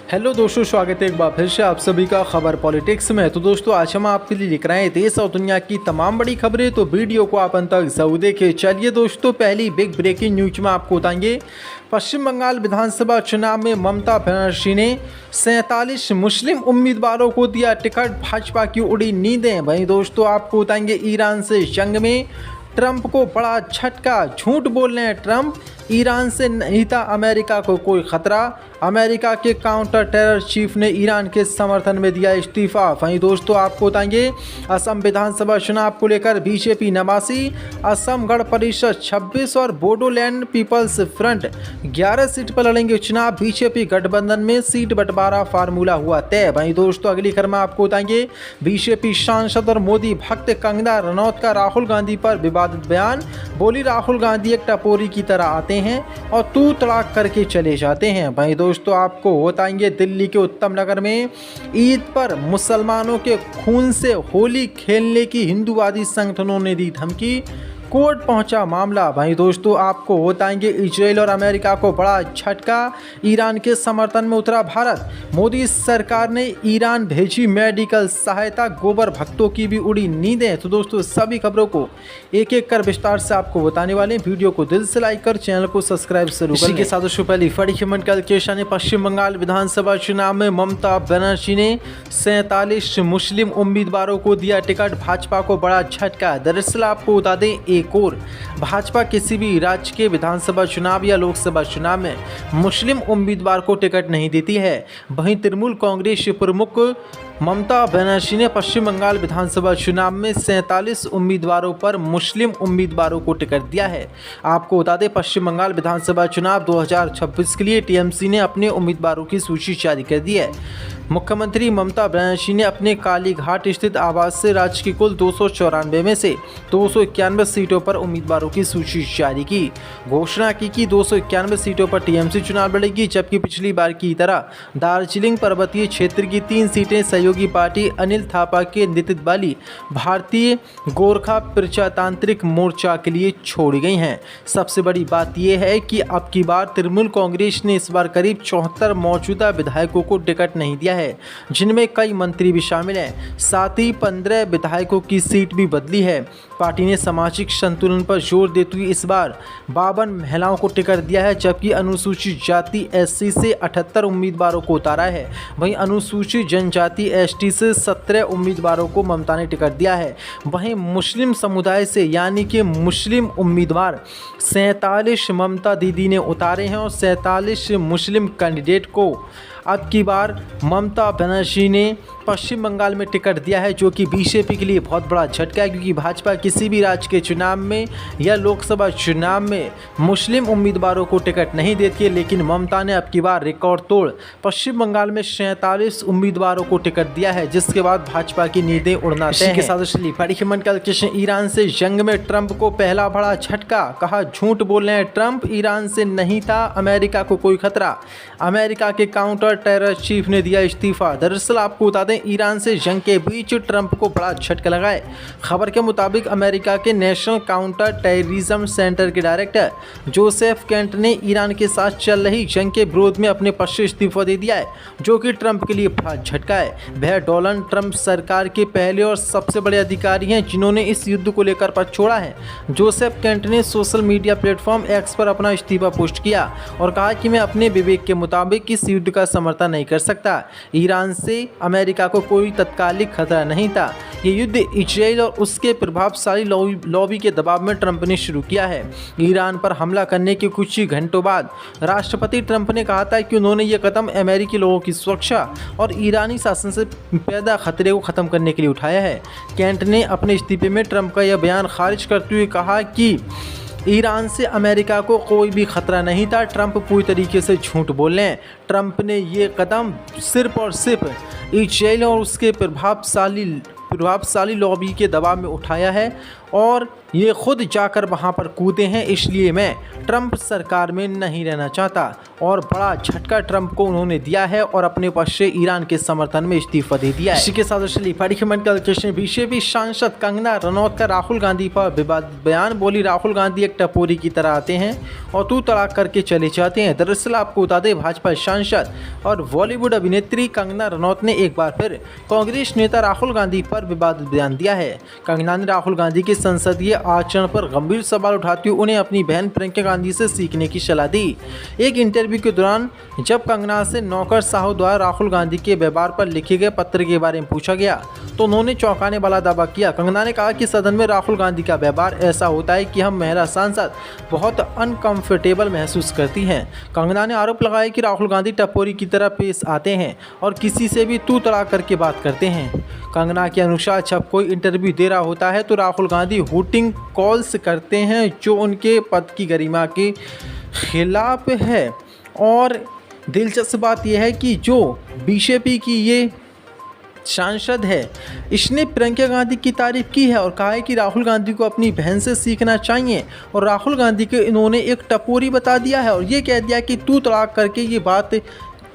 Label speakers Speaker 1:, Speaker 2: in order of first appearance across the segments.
Speaker 1: Hello दोस्तों, स्वागत है एक बार फिर से आप सभी का खबर पॉलिटिक्स में। तो दोस्तों, आज हम आपके लिए लेकर आए देश और दुनिया की तमाम बड़ी खबरें, तो वीडियो को आप अंत तक जरूर देखें। चलिए दोस्तों, पहली बिग ब्रेकिंग न्यूज में आपको बताएंगे पश्चिम बंगाल विधानसभा चुनाव में ममता बनर्जी ने 47 मुस्लिम उम्मीदवारों को दिया टिकट, भाजपा की उड़ी नींदें। वहीं दोस्तों, आपको बताएंगे ईरान से जंग में ट्रंप को बड़ा झटका, झूठ बोल रहे हैं ट्रंप, ईरान से नहीं था अमेरिका को कोई खतरा। अमेरिका के काउंटर टेरर चीफ ने ईरान के समर्थन में दिया इस्तीफा। वहीं दोस्तों, आपको बताएंगे असम विधानसभा चुनाव को लेकर बीजेपी 89, असम गण परिषद 26 और बोडोलैंड पीपल्स फ्रंट 11 सीट पर लड़ेंगे चुनाव। बीजेपी गठबंधन में सीट बंटवारा फार्मूला हुआ तय। वहीं दोस्तों, अगली खबर में आपको बताएंगे बीजेपी सांसद और मोदी भक्त कंगना रनौत का राहुल गांधी पर विवादित बयान। बोली राहुल गांधी एक टपोरी की तरह आते हैं और तू तड़ाक करके चले जाते हैं। वहीं दोस्तों, आपको बताएंगे दिल्ली के उत्तम नगर में ईद पर मुसलमानों के खून से होली खेलने की हिंदूवादी संगठनों ने दी धमकी, कोर्ट पहुंचा मामला। वहीं दोस्तों, आपको बताएंगे इजराइल और अमेरिका को बड़ा झटका, ईरान के समर्थन में उतरा भारत। मोदी सरकार ने ईरान भेजी मेडिकल सहायता, गोबर भक्तों की भी उड़ी नींदें। तो दोस्तों, सभी खबरों को एक एक कर विस्तार से आपको बताने वाले हैं। वीडियो को दिल से लाइक कर चैनल को सब्सक्राइब जरूर करें। इसी के साथ दोस्तों, पहली बड़ी खबर कल ने पश्चिम बंगाल विधानसभा चुनाव में ममता बनर्जी ने 47 मुस्लिम उम्मीदवारों को दिया टिकट, भाजपा को बड़ा झटका। दरअसल आपको बता दें, एक और भाजपा किसी भी राज्य के विधानसभा चुनाव या लोकसभा चुनाव में मुस्लिम उम्मीदवार को टिकट नहीं देती है। वहीं तृणमूल कांग्रेस प्रमुख ममता बनर्जी ने पश्चिम बंगाल विधानसभा चुनाव में 47 उम्मीदवारों पर मुस्लिम उम्मीदवारों को टिकट दिया है। आपको बता दें, पश्चिम बंगाल विधानसभा चुनाव 2026 के लिए टीएमसी ने अपने उम्मीदवारों की सूची जारी कर दी है। मुख्यमंत्री ममता बनर्जी ने अपने कालीघाट स्थित आवास से राज्य की कुल 294 में से 291 सीटों पर उम्मीदवारों की सूची जारी की। घोषणा की कि 291 सीटों पर टीएमसी चुनाव लड़ेगी, जबकि पिछली बार की तरह दार्जिलिंग पर्वतीय क्षेत्र की 3 सीटें सहयोगी पार्टी अनिल थापा के नेतृत्व वाली भारतीय गोरखा प्रजातांत्रिक मोर्चा के लिए छोड़ी गई हैं। सबसे बड़ी बात यह है कि अब की बार तृणमूल कांग्रेस ने इस बार करीब 74 मौजूदा विधायकों को टिकट नहीं दिया है, जिनमें कई मंत्री भी शामिल हैं। साथ ही 15 विधायकों की सीट भी बदली है। पार्टी ने सामाजिक संतुलन पर जोर देते हुए इस बार 52 महिलाओं को टिकट दिया है, जबकि अनुसूचित जाति एससी से 78 उम्मीदवारों को उतारा है। वहीं अनुसूचित जनजाति एसटी से 17 उम्मीदवारों को ममता ने टिकट दिया है। वहीं मुस्लिम समुदाय से यानी कि मुस्लिम उम्मीदवार 47 ममता दीदी ने उतारे हैं और 47 मुस्लिम कैंडिडेट को अब की बार ममता बनर्जी ने पश्चिम बंगाल में टिकट दिया है, जो कि बीजेपी के लिए बहुत बड़ा झटका है, क्योंकि भाजपा किसी भी राज्य के चुनाव में या लोकसभा चुनाव में मुस्लिम उम्मीदवारों को टिकट नहीं देती है। लेकिन ममता ने अब की बार रिकॉर्ड तोड़ पश्चिम बंगाल में 47 उम्मीदवारों को टिकट दिया है, जिसके बाद भाजपा की नींदें उड़ना तय है। के साथ ईरान से जंग में ट्रंप को पहला बड़ा झटका, कहा झूठ बोल रहे हैं ट्रंप, ईरान से नहीं था अमेरिका को कोई खतरा। अमेरिका के काउंटर टेरर चीफ ने दिया इस्तीफा। दरअसल आपको बता दें, ईरान से जंग के बीच ट्रंप को बड़ा झटका लगा है। खबर के मुताबिक अमेरिका के नेशनल काउंटर टेररिज्म सेंटर के डायरेक्टर जोसेफ केंट ने ईरान के साथ चल रही जंग के विरोध में अपने पद से इस्तीफा दे दिया है, जो कि ट्रंप के लिए बड़ा झटका है। वह डोनाल्ड ट्रंप सरकार के पहले और सबसे बड़े अधिकारी हैं जिन्होंने इस युद्ध को लेकर पद छोड़ा है। जोसेफ केंट ने सोशल मीडिया प्लेटफॉर्म एक्स पर अपना इस्तीफा पोस्ट किया और कहा कि मैं अपने विवेक के मुताबिक इस युद्ध का समर्थन नहीं कर सकता। ईरान से अमेरिका को कोई तत्कालिक खतरा नहीं था। ये युद्ध इजराइल और उसके प्रभावशाली लॉबी के दबाव में ट्रंप ने शुरू किया है। ईरान पर हमला करने के कुछ ही घंटों बाद राष्ट्रपति ट्रंप ने कहा था कि उन्होंने ये कदम अमेरिकी लोगों की सुरक्षा और ईरानी शासन से पैदा खतरे को ख़त्म करने के लिए उठाया है। केंट ने अपने इस्तीफे में ट्रंप का यह बयान खारिज करते हुए कहा कि ईरान से अमेरिका को कोई भी खतरा नहीं था, ट्रंप पूरी तरीके से झूठ बोल रहे हैं। ट्रंप ने ये कदम सिर्फ और सिर्फ इजराइल और उसके प्रभावशाली लॉबी के दबाव में उठाया है और ये खुद जाकर वहाँ पर कूदे हैं, इसलिए मैं ट्रंप सरकार में नहीं रहना चाहता। और बड़ा झटका ट्रंप को उन्होंने दिया है और अपने पक्ष से ईरान के समर्थन में इस्तीफा दे दिया है। इसी के साथ चलिए बड़ी खबर कल बीजेपी सांसद कंगना रनौत का राहुल गांधी पर विवाद बयान। बोली राहुल गांधी एक टपोरी की तरह आते हैं और तू तड़ाक करके चले जाते हैं। दरअसल आपको बता दें, भाजपा सांसद और बॉलीवुड अभिनेत्री कंगना रनौत ने एक बार फिर कांग्रेस नेता राहुल गांधी पर विवादित बयान दिया है। कंगना ने राहुल गांधी के संसदीय आचरण पर गंभीर सवाल उठाते हुए उन्हें अपनी बहन प्रियंका गांधी से सीखने की सलाह दी। एक इंटरव्यू के दौरान जब कंगना से नौकर साहू द्वारा राहुल गांधी के व्यवहार पर लिखे गए पत्र के बारे में पूछा गया तो उन्होंने चौंकाने वाला दावा किया। कंगना ने कहा कि सदन में राहुल गांधी का व्यवहार ऐसा होता है कि हम महिला सांसद बहुत अनकंफर्टेबल महसूस करती हैं। कंगना ने आरोप लगाया कि राहुल गांधी टपोरी की तरह पेश आते हैं और किसी से भी तू तड़ा करके बात करते हैं। कंगना के अनुसार जब कोई इंटरव्यू दे रहा होता है तो राहुल गांधी हूटिंग कॉल्स करते हैं जो उनके पद की गरिमा के खिलाफ है। और दिलचस्प बात यह है कि जो बीजेपी की ये सांसद है, इसने प्रियंका गांधी की तारीफ की है और कहा है कि राहुल गांधी को अपनी बहन से सीखना चाहिए और राहुल गांधी को इन्होंने एक टपोरी बता दिया है और ये कह दिया कि तू तड़ाक करके ये बात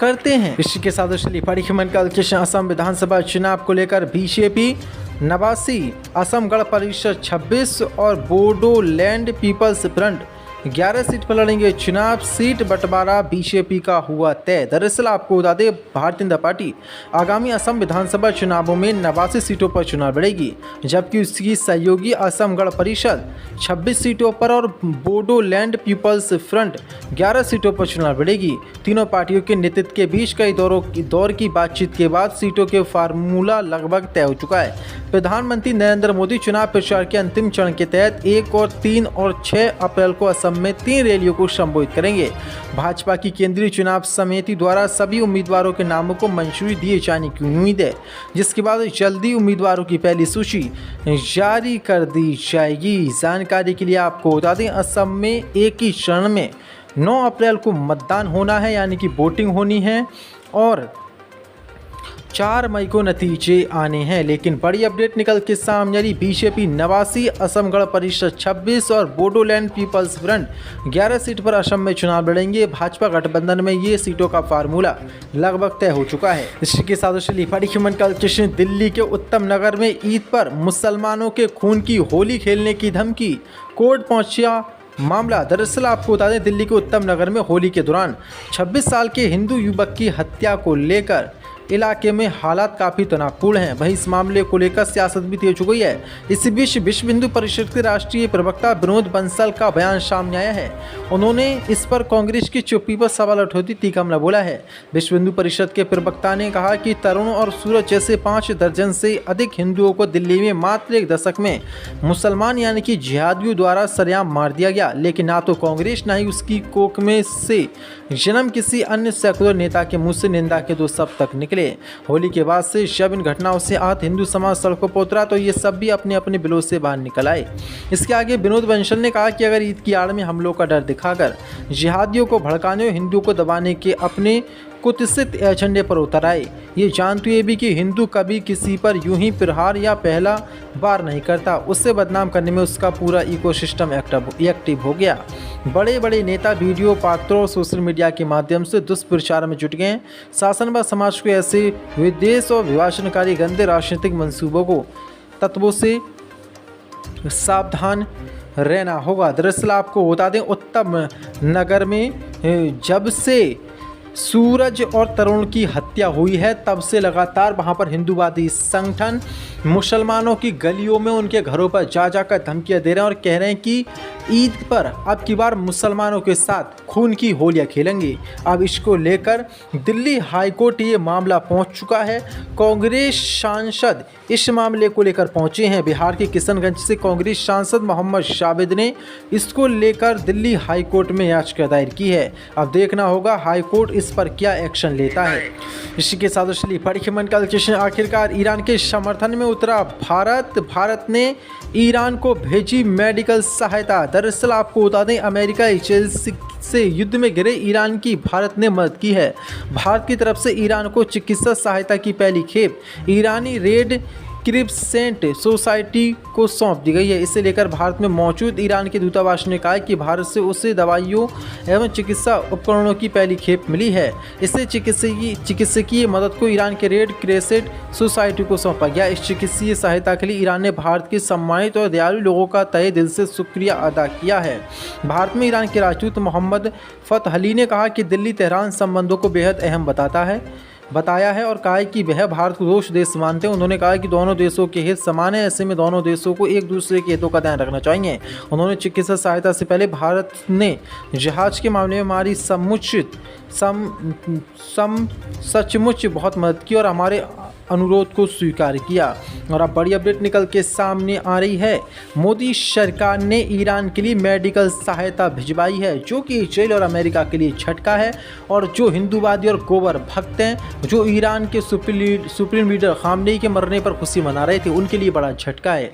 Speaker 1: करते हैं। इसी के साथ चलिए बड़ी खबर कल असम विधानसभा चुनाव को लेकर बीजेपी 89, असम गण परिषद 26 और बोडोलैंड पीपल्स फ्रंट 11 सीट पर लड़ेंगे चुनाव। सीट बंटवारा बीजेपी का हुआ तय। दरअसल आपको बता दें, भारतीय जनता पार्टी आगामी असम विधानसभा चुनावों में 89 सीटों पर चुनाव लड़ेगी, जबकि उसकी सहयोगी असम गण परिषद 26 सीटों पर और बोडोलैंड पीपल्स फ्रंट 11 सीटों पर चुनाव लड़ेगी। तीनों पार्टियों के नेतृत्व के बीच कई दौर की बातचीत के बाद सीटों के फार्मूला लगभग तय हो चुका है। प्रधानमंत्री नरेंद्र मोदी चुनाव प्रचार के अंतिम चरण के तहत 1 और 3 और 6 अप्रैल को असम में 3 रैलियों को संबोधित करेंगे। भाजपा की केंद्रीय चुनाव समिति द्वारा सभी उम्मीदवारों के नामों को मंजूरी दिए जाने की उम्मीद है, जिसके बाद जल्दी उम्मीदवारों की पहली सूची जारी कर दी जाएगी। जानकारी के लिए आपको बता दें, असम में एक ही चरण में 9 अप्रैल को मतदान होना है, यानी कि वोटिंग होनी है और 4 मई को नतीजे आने हैं। लेकिन बड़ी अपडेट निकल के सामने आ रही, बीजेपी 89, असम गण परिषद 26 और बोडोलैंड पीपल्स फ्रंट 11 सीट पर असम में चुनाव लड़ेंगे। भाजपा गठबंधन में ये सीटों का फार्मूला लगभग तय हो चुका है। इसी के साथ चलिए बड़ी खबर कल दिल्ली के उत्तम नगर में ईद पर मुसलमानों के खून की होली खेलने की धमकी, कोर्ट पहुंचा मामला। दरअसल आपको बता दें, दिल्ली के उत्तम नगर में होली के दौरान 26 साल के हिंदू युवक की हत्या को लेकर इलाके में हालात काफ़ी तनावपूर्ण हैं। वहीं इस मामले को लेकर सियासत भी तेज हो गई है। इसी बीच विश्व हिंदू परिषद के राष्ट्रीय प्रवक्ता विनोद बंसल का बयान सामने आया है। उन्होंने इस पर कांग्रेस की चुप्पी पर सवाल उठाते तीखा हमला बोला है। विश्व हिंदू परिषद के प्रवक्ता ने कहा कि तरुण और सूरज जैसे 5 दर्जन से अधिक हिंदुओं को दिल्ली में मात्र 1 दशक में मुसलमान यानी कि जिहादियों द्वारा सरेआम मार दिया गया, लेकिन ना तो कांग्रेस ना ही उसकी कोख में से जन्म किसी अन्य सेकुलर नेता के मुंह से निंदा के 2 शब्द तक निकले। होली के बाद से जब इन घटनाओं से आहत हिंदू समाज सड़कों पर उतरा तो ये सब भी अपने अपने बिलों से बाहर निकल आए। इसके आगे विनोद बंसल ने कहा कि अगर ईद की आड़ में हमलों का डर दिखाकर जिहादियों को भड़काने और हिंदुओं को दबाने के अपने कुत्सित एजेंडे पर उतर आए, ये जानते हुए भी कि हिंदू कभी किसी पर यूं ही प्रहार या पहला बार नहीं करता, उससे बदनाम करने में उसका पूरा इकोसिस्टम एक्टिव हो गया। बड़े बड़े नेता वीडियो पात्रों सोशल मीडिया के माध्यम से दुष्प्रचार में जुट गए हैं। शासन व समाज को ऐसे विद्वेष और विभाजनकारी गंदे राजनीतिक मंसूबों को तत्वों से सावधान रहना होगा। दरअसल आपको बता दें, उत्तम नगर में जब से सूरज और तरुण की हत्या हुई है तब से लगातार वहां पर हिंदूवादी संगठन मुसलमानों की गलियों में उनके घरों पर जा जाकर धमकियां दे रहे हैं और कह रहे हैं कि ईद पर अब की बार मुसलमानों के साथ खून की होलियां खेलेंगे। अब इसको लेकर दिल्ली हाईकोर्ट ये मामला पहुंच चुका है। कांग्रेस सांसद इस मामले को लेकर पहुंचे हैं। बिहार के किशनगंज से कांग्रेस सांसद मोहम्मद शाबिद ने इसको लेकर दिल्ली हाईकोर्ट में याचिका दायर की है। अब देखना होगा हाईकोर्ट इस पर क्या एक्शन लेता है। इसी के साथ बड़ी खबर का आखिरकार ईरान के समर्थन में उतरा भारत ने ईरान को भेजी मेडिकल सहायता। दरअसल आपको बता दें, अमेरिका इजराइल से युद्ध में घिरे ईरान की भारत ने मदद की है। भारत की तरफ से ईरान को चिकित्सा सहायता की पहली खेप ईरानी रेड क्रिप्सेंट सोसाइटी को सौंप दी गई है। इसे लेकर भारत में मौजूद ईरान के दूतावास ने कहा है कि भारत से उसे दवाइयों एवं चिकित्सा उपकरणों की पहली खेप मिली है। इससे चिकित्सकीय मदद को ईरान के रेड क्रिसेंट सोसाइटी को सौंपा गया। इस चिकित्सीय सहायता के लिए ईरान ने भारत के सम्मानित और दयालु लोगों का तहे दिल से शुक्रिया अदा किया है। भारत में ईरान के राजदूत मोहम्मद फतह अली ने कहा कि दिल्ली तेहरान संबंधों को बेहद अहम बताया है और कहा है कि वह भारत को दोस्त देश मानते हैं। उन्होंने कहा कि दोनों देशों के हित समान है, ऐसे में दोनों देशों को एक दूसरे के हितों का ध्यान रखना चाहिए। उन्होंने चिकित्सा सहायता से पहले भारत ने जहाज के मामले में हमारी सचमुच बहुत मदद की और हमारे अनुरोध को स्वीकार किया। और अब बड़ी अपडेट निकल के सामने आ रही है। मोदी सरकार ने ईरान के लिए मेडिकल सहायता भिजवाई है, जो कि इजराइल और अमेरिका के लिए झटका है। और जो हिंदूवादी और गोबर भक्त हैं, जो ईरान के सुप्रीम लीडर खामनेई के मरने पर खुशी मना रहे थे, उनके लिए बड़ा झटका है।